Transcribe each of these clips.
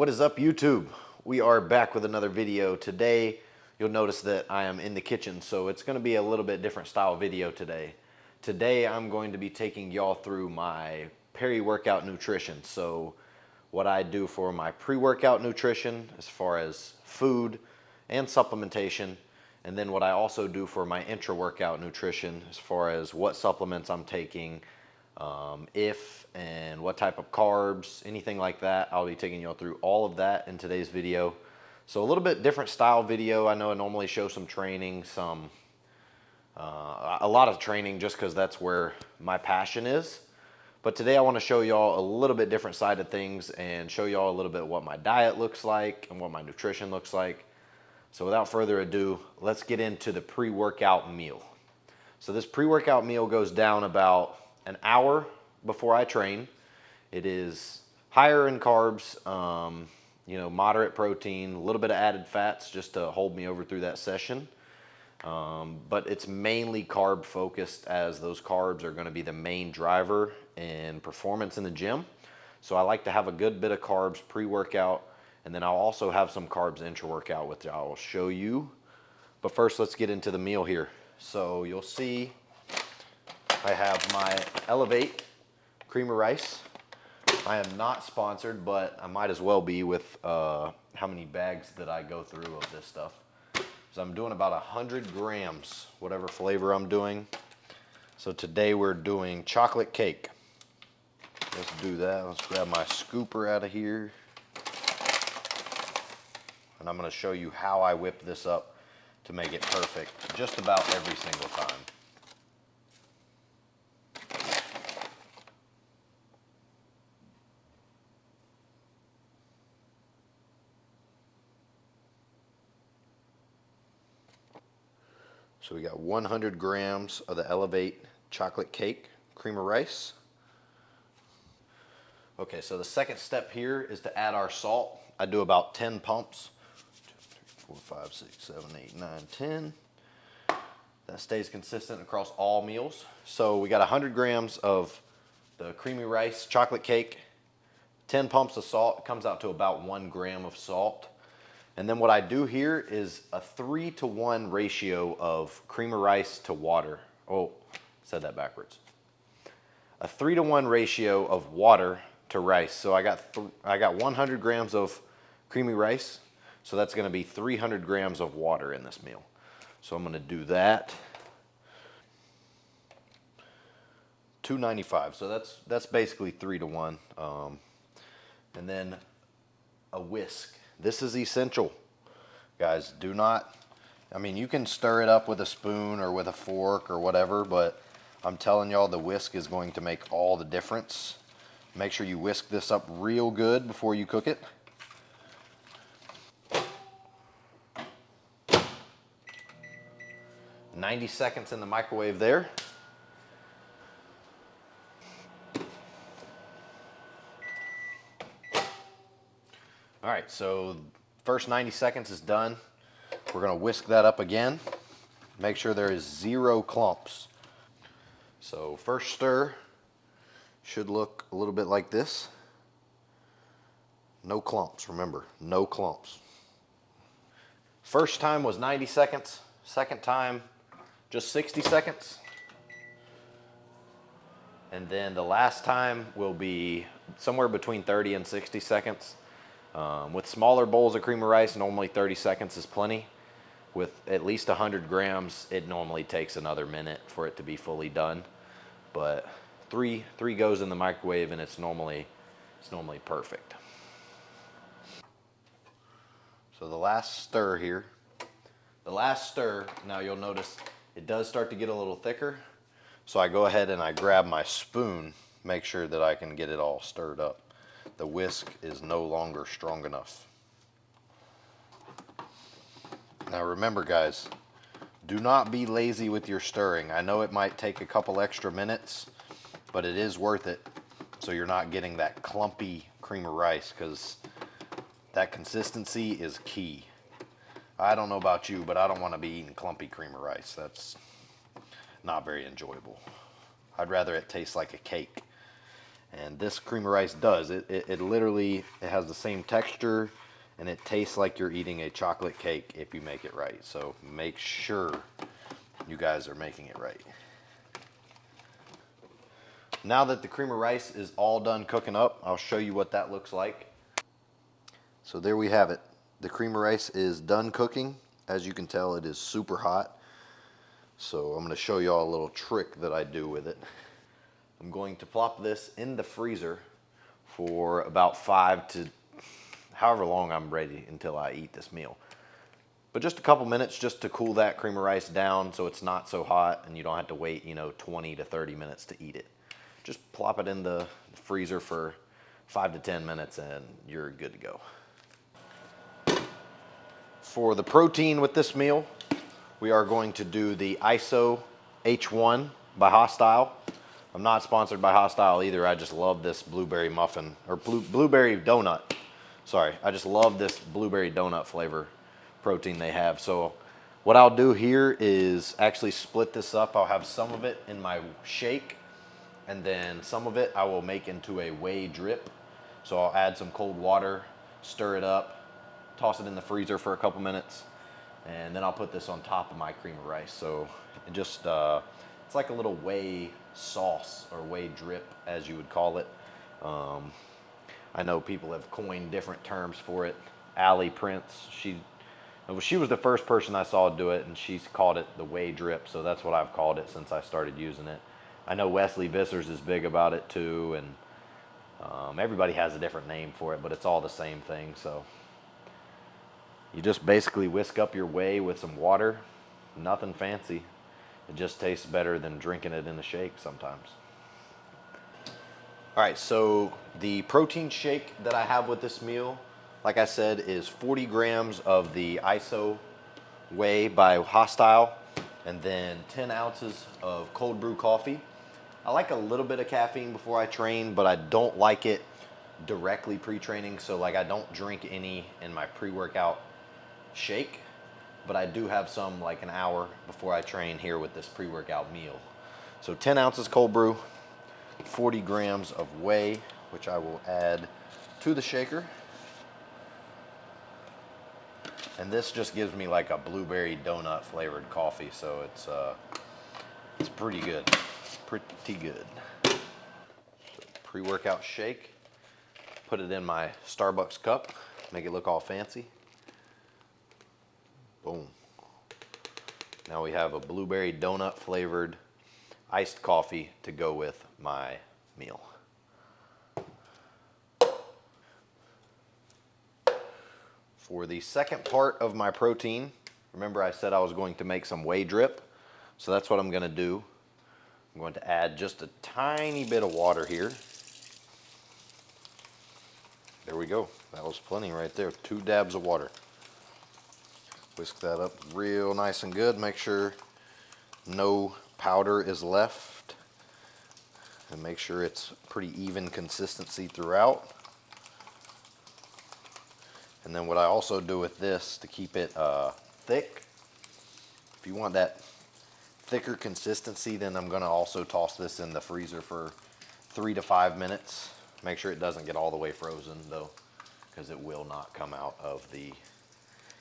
What is up, YouTube? We are back with another video. Today, you'll notice that I am in the kitchen, so it's going to be a little bit different style video today. Today, I'm going to be taking y'all through my peri-workout nutrition. So, what I do for my pre-workout nutrition, as far as food and supplementation, and then what I also do for my intra-workout nutrition, as far as what supplements I'm taking, if and what type of carbs, anything like that. I'll be taking you all through all of that in today's video. So a little bit different style video. I know I normally show some training, a lot of training, just because that's where my passion is. But today I want to show y'all a little bit different side of things and show y'all a little bit what my diet looks like and what my nutrition looks like. So without further ado, let's get into the pre-workout meal. So this pre-workout meal goes down about an hour before I train. It is higher in carbs, moderate protein, a little bit of added fats just to hold me over through that session. But it's mainly carb focused, as those carbs are going to be the main driver in performance in the gym. So I like to have a good bit of carbs pre-workout, and then I'll also have some carbs intra-workout, which I will show you. But first, let's get into the meal here. So you'll see I have my Elevate cream of rice. I am not sponsored, but I might as well be with how many bags that I go through of this stuff. So I'm doing about 100 grams, whatever flavor I'm doing. So today we're doing chocolate cake. Let's do that. Let's grab my scooper out of here. And I'm going to show you how I whip this up to make it perfect just about every single time. So we got 100 grams of the Elevate chocolate cake, cream of rice. Okay, so the second step here is to add our salt. I do about 10 pumps. 2, 3, 4, 5, 6, 7, 8, 9, 10. That stays consistent across all meals. So we got 100 grams of the creamy rice chocolate cake, 10 pumps of salt. It comes out to about 1 gram of salt. And then what I do here is a 3-to-1 ratio of cream of rice to water. Oh, said that backwards. A 3-to-1 ratio of water to rice. So I got 100 grams of creamy rice. So that's going to be 300 grams of water in this meal. So I'm going to do that. 295. So that's basically 3-to-1. And then a whisk. This is essential, guys. Do not, you can stir it up with a spoon or with a fork or whatever, but I'm telling y'all, the whisk is going to make all the difference. Make sure you whisk this up real good before you cook it. "90 seconds in the microwave there. All right, so first 90 seconds is done. We're gonna whisk that up again. Make sure there is 0 clumps. So first stir should look a little bit like this. No clumps, remember, no clumps. First time was 90 seconds. Second time, just 60 seconds. And then the last time will be somewhere between 30 and 60 seconds. With smaller bowls of cream of rice, normally 30 seconds is plenty. With at least 100 grams, it normally takes another minute for it to be fully done. But three goes in the microwave, and it's normally perfect. So the last stir here. The last stir, now you'll notice it does start to get a little thicker. So I go ahead and I grab my spoon, make sure that I can get it all stirred up. The whisk is no longer strong enough. Now remember, guys, do not be lazy with your stirring. I know it might take a couple extra minutes, but it is worth it, so you're not getting that clumpy cream of rice, because that consistency is key. I don't know about you, but I don't want to be eating clumpy cream of rice. That's not very enjoyable. I'd rather it taste like a cake. And this cream of rice does. It literally, it has the same texture and it tastes like you're eating a chocolate cake if you make it right. So make sure you guys are making it right. Now that the cream of rice is all done cooking up, I'll show you what that looks like. So there we have it. The cream of rice is done cooking. As you can tell, it is super hot. So I'm going to show you all a little trick that I do with it. I'm going to plop this in the freezer for about 5 to however long I'm ready until I eat this meal. But just a couple minutes just to cool that cream of rice down so it's not so hot and you don't have to wait, 20 to 30 minutes to eat it. Just plop it in the freezer for 5 to 10 minutes and you're good to go. For the protein with this meal, we are going to do the ISO H1 by Hostile. I'm not sponsored by Hostile either. I just love this blueberry muffin, or blueberry donut. Sorry, I just love this blueberry donut flavor protein they have. So what I'll do here is actually split this up. I'll have some of it in my shake, and then some of it I will make into a whey drip. So I'll add some cold water, stir it up, toss it in the freezer for a couple minutes, and then I'll put this on top of my cream of rice. So it just, it's like a little whey sauce or whey drip, as you would call it. I know people have coined different terms for it. Allie Prince, she was the first person I saw do it, and she's called it the whey drip, so that's what I've called it since I started using it. I know Wesley Vissers is big about it too, and everybody has a different name for it, but it's all the same thing. So you just basically whisk up your whey with some water, nothing fancy. It just tastes better than drinking it in a shake sometimes. All right, so the protein shake that I have with this meal, like I said, is 40 grams of the ISO whey by Hostile, and then 10 ounces of cold brew coffee. I like a little bit of caffeine before I train, but I don't like it directly pre-training, so like I don't drink any in my pre-workout shake, but I do have some like an hour before I train here with this pre-workout meal. So 10 ounces cold brew, 40 grams of whey, which I will add to the shaker. And this just gives me like a blueberry donut flavored coffee, so it's pretty good, pretty good. So pre-workout shake, put it in my Starbucks cup, make it look all fancy. Boom. Now we have a blueberry donut flavored iced coffee to go with my meal. For the second part of my protein, remember I said I was going to make some whey drip, so that's what I'm going to do. I'm going to add just a tiny bit of water here. There we go. That was plenty right there. 2 dabs of water. Whisk that up real nice and good. Make sure no powder is left, and make sure it's pretty even consistency throughout. And then what I also do with this to keep it thick, if you want that thicker consistency, then I'm going to also toss this in the freezer for 3 to 5 minutes. Make sure it doesn't get all the way frozen though, because it will not come out of the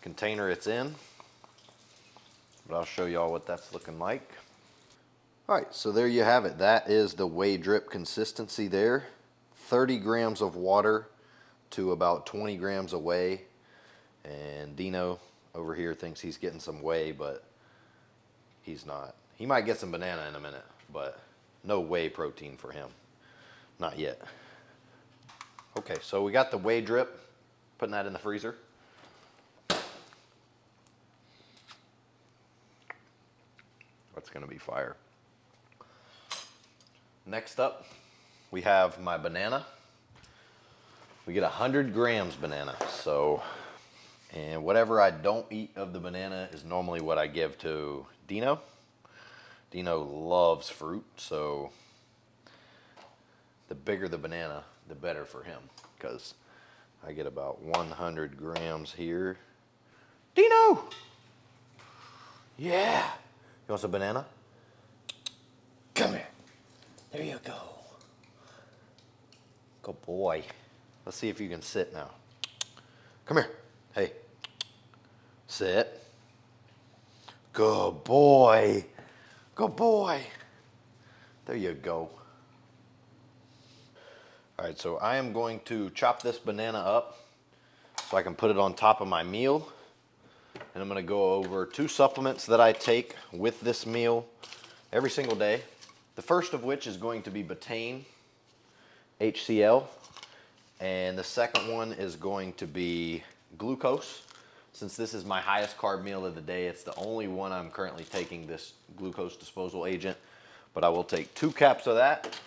container it's in. But I'll show y'all what that's looking like. All right, so there you have it. That is the whey drip consistency there. 30 grams of water to about 20 grams of whey. And Dino over here thinks he's getting some whey, but he's not. He might get some banana in a minute, but no whey protein for him. Not yet. Okay, so we got the whey drip, putting that in the freezer. That's gonna be fire. Next up, we have my banana. We get 100 grams banana, and whatever I don't eat of the banana is normally what I give to Dino. Dino loves fruit, so the bigger the banana, the better for him, because I get about 100 grams here. Dino! Yeah! You want some banana? Come here. There you go. Good boy. Let's see if you can sit now. Come here. Hey. Sit. Good boy. Good boy. There you go. All right, so I am going to chop this banana up so I can put it on top of my meal. And I'm going to go over 2 supplements that I take with this meal every single day. The first of which is going to be betaine, HCl. And the second one is going to be glucose. Since this is my highest carb meal of the day, it's the only one I'm currently taking this glucose disposal agent. But I will take 2 caps of that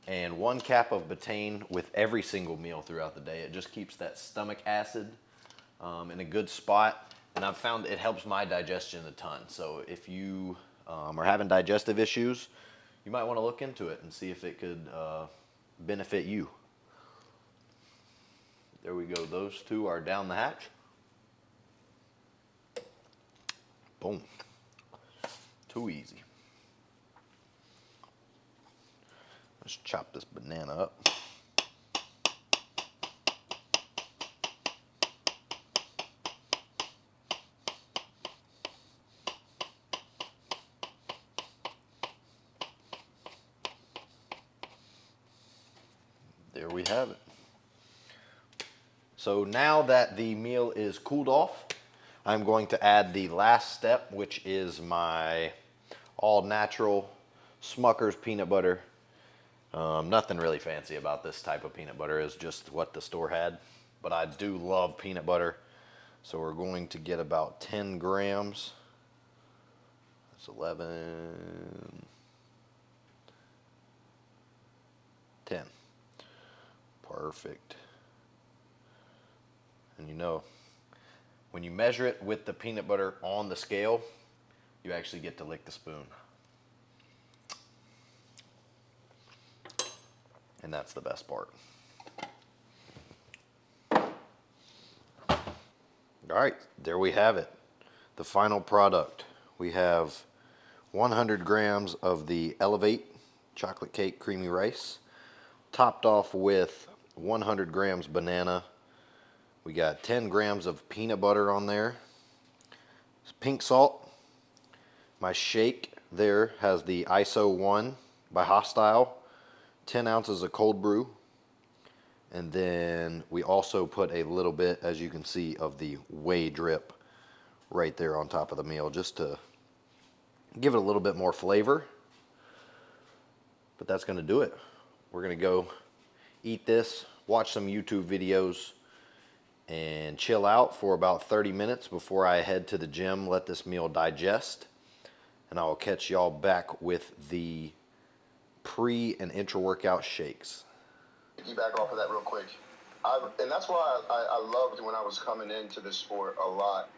and 1 cap of betaine with every single meal throughout the day. It just keeps that stomach acid in a good spot. And I've found it helps my digestion a ton. So if you are having digestive issues, you might want to look into it and see if it could benefit you. There we go. Those 2 are down the hatch. Boom. Too easy. Let's chop this banana up. There we have it. So now that the meal is cooled off, I'm going to add the last step, which is my all-natural Smucker's peanut butter. Nothing really fancy about this type of peanut butter, is just what the store had. But I do love peanut butter. So we're going to get about 10 grams. That's 11, 10. Perfect. And you know, when you measure it with the peanut butter on the scale, you actually get to lick the spoon. And that's the best part. All right, there we have it. The final product. We have 100 grams of the Elevate chocolate cake creamy rice, topped off with 100 grams banana. We got 10 grams of peanut butter on there. Pink salt. My shake there has the ISO 1 by Hostile. 10 ounces of cold brew. And then we also put a little bit, as you can see, of the whey drip right there on top of the meal, just to give it a little bit more flavor. But that's going to do it. We're going to go eat this, watch some YouTube videos, and chill out for about 30 minutes before I head to the gym, let this meal digest. And I will catch y'all back with the pre and intra-workout shakes. Back off of that real quick. And that's why I loved when I was coming into this sport a lot,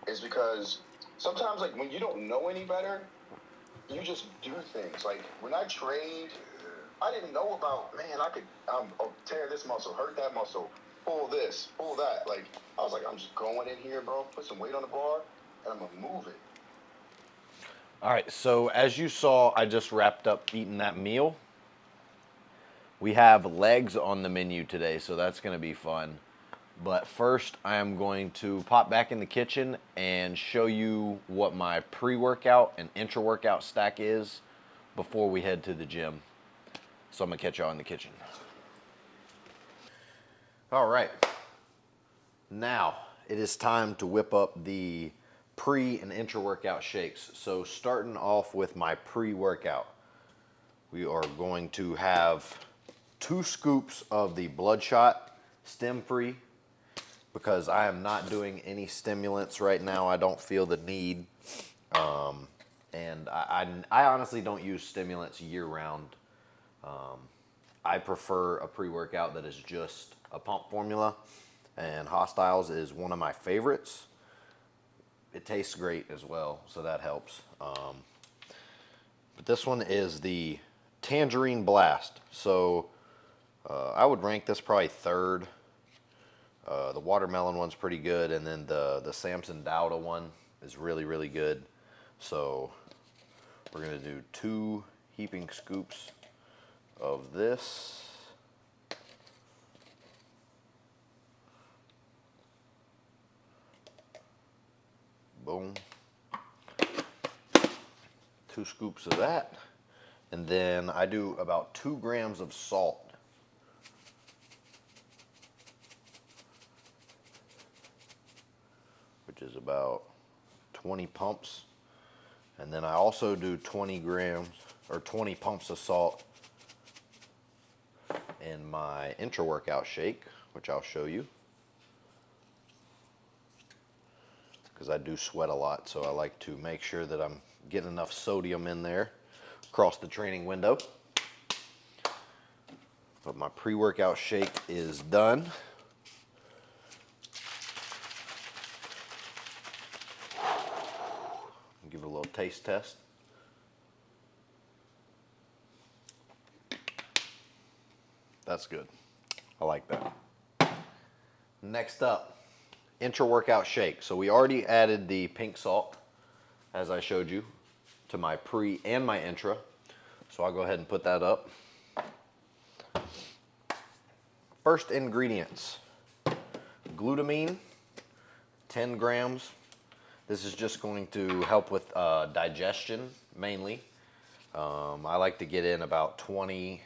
is because sometimes, like, when you don't know any better, you just do things. Like, when I trained, I didn't know about, man, I could tear this muscle, hurt that muscle, pull this, pull that. Like, I was like, I'm just going in here, bro, put some weight on the bar, and I'm going to move it. All right, so as you saw, I just wrapped up eating that meal. We have legs on the menu today, so that's going to be fun. But first, I am going to pop back in the kitchen and show you what my pre-workout and intra-workout stack is before we head to the gym. So I'm going to catch y'all in the kitchen. All right. Now, it is time to whip up the pre- and intra-workout shakes. So starting off with my pre-workout, we are going to have 2 scoops of the Bloodshot stem-free, because I am not doing any stimulants right now. I don't feel the need. And I honestly don't use stimulants year-round. I prefer a pre-workout that is just a pump formula, and Hostiles is one of my favorites. It tastes great as well, so that helps. But this one is the Tangerine Blast. So I would rank this probably 3rd. The watermelon one's pretty good, and then the Samson Dauda one is really, really good. So we're going to do 2 heaping scoops of this. Boom. 2 scoops of that. And then I do about 2 grams of salt. Which is about 20 pumps. And then I also do 20 grams or 20 pumps of salt in my intra workout shake, which I'll show you. Because I do sweat a lot, so I like to make sure that I'm getting enough sodium in there across the training window. But my pre-workout shake is done. Give it a little taste test. That's good. I like that. Next up, intra workout shake. So we already added the pink salt, as I showed you, to my pre and my intra. So I'll go ahead and put that up. First ingredients, glutamine, 10 grams. This is just going to help with digestion mainly. I like to get in about 20,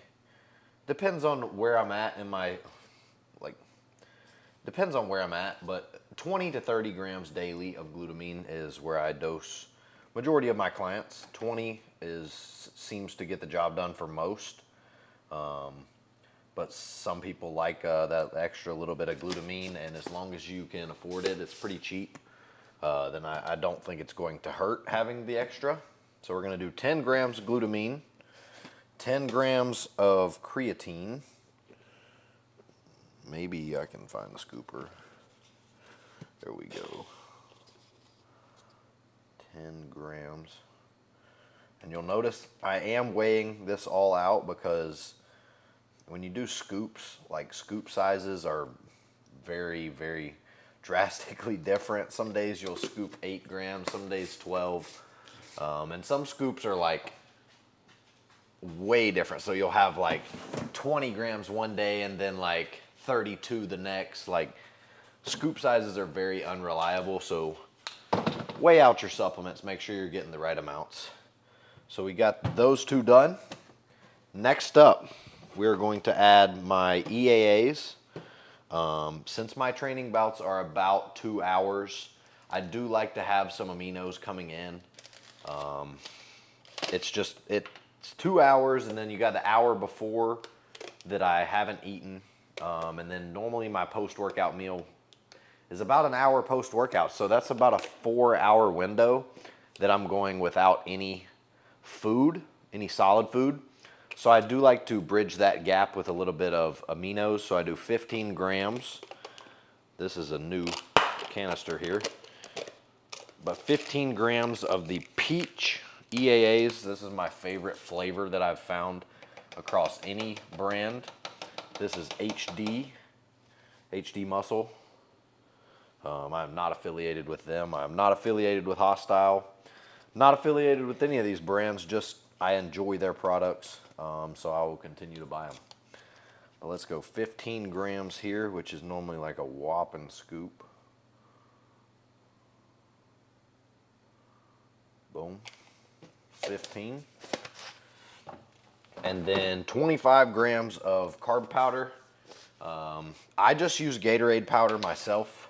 depends on where I'm at in my, depends on where I'm at, but 20 to 30 grams daily of glutamine is where I dose majority of my clients. 20 seems to get the job done for most. But some people like that extra little bit of glutamine, and as long as you can afford it, it's pretty cheap. Then I don't think it's going to hurt having the extra. So we're going to do 10 grams of glutamine, 10 grams of creatine. Maybe I can find the scooper. There we go. 10 grams. And you'll notice I am weighing this all out because when you do scoops, like scoop sizes are very, very drastically different. Some days you'll scoop 8 grams, some days 12. And some scoops are like way different. So you'll have like 20 grams one day and then like 32 the next. Like scoop sizes are very unreliable. So weigh out your supplements, make sure you're getting the right amounts. So we got those 2 done. Next up, we're going to add my EAAs. Since my training bouts are about 2 hours, I do like to have some aminos coming in. It's 2 hours, and then you got the hour before that I haven't eaten. And then normally my post-workout meal is about an hour post-workout. So that's about a 4-hour window that I'm going without any food, any solid food. So I do like to bridge that gap with a little bit of aminos. So I do 15 grams. This is a new canister here. But 15 grams of the peach EAAs. This is my favorite flavor that I've found across any brand. This is HD Muscle. I'm not affiliated with them. I'm not affiliated with Hostile. Not affiliated with any of these brands, just I enjoy their products, so I will continue to buy them. But let's go 15 grams here, which is normally like a whopping scoop. Boom. 15. And then 25 grams of carb powder. I just use Gatorade powder myself.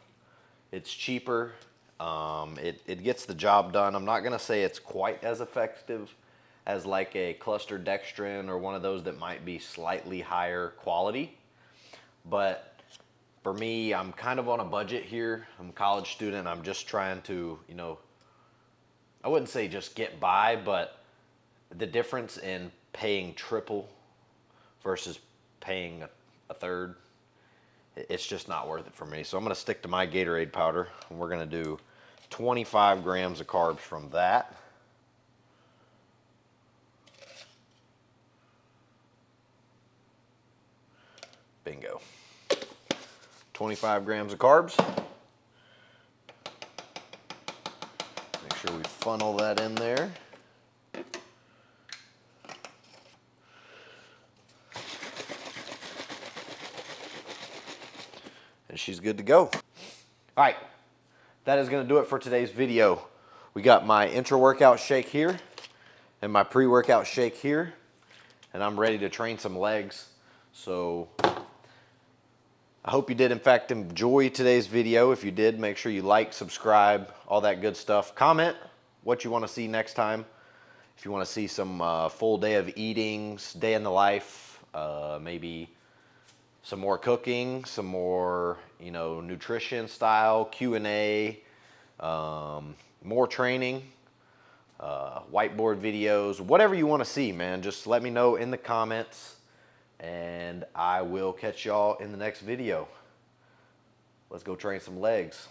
It's cheaper. It gets the job done. I'm not going to say it's quite as effective as like a clustered dextrin or one of those that might be slightly higher quality. But for me, I'm kind of on a budget here. I'm a college student. I'm just trying to, I wouldn't say just get by, but the difference in paying triple versus paying a third, it's just not worth it for me. So I'm going to stick to my Gatorade powder, and we're going to do 25 grams of carbs from that. Bingo. 25 grams of carbs. Make sure we funnel that in there. And she's good to go. All right, that is going to do it for today's video. We got my intra workout shake here and my pre-workout shake here, and I'm ready to train some legs. So I hope you did in fact enjoy today's video. If you did, make sure you like, subscribe, all that good stuff. Comment what you want to see next time. If you want to see some full day of eatings, day in the life, maybe some more cooking, some more, nutrition style, Q&A, more training, whiteboard videos, whatever you want to see, man, just let me know in the comments, and I will catch y'all in the next video. Let's go train some legs.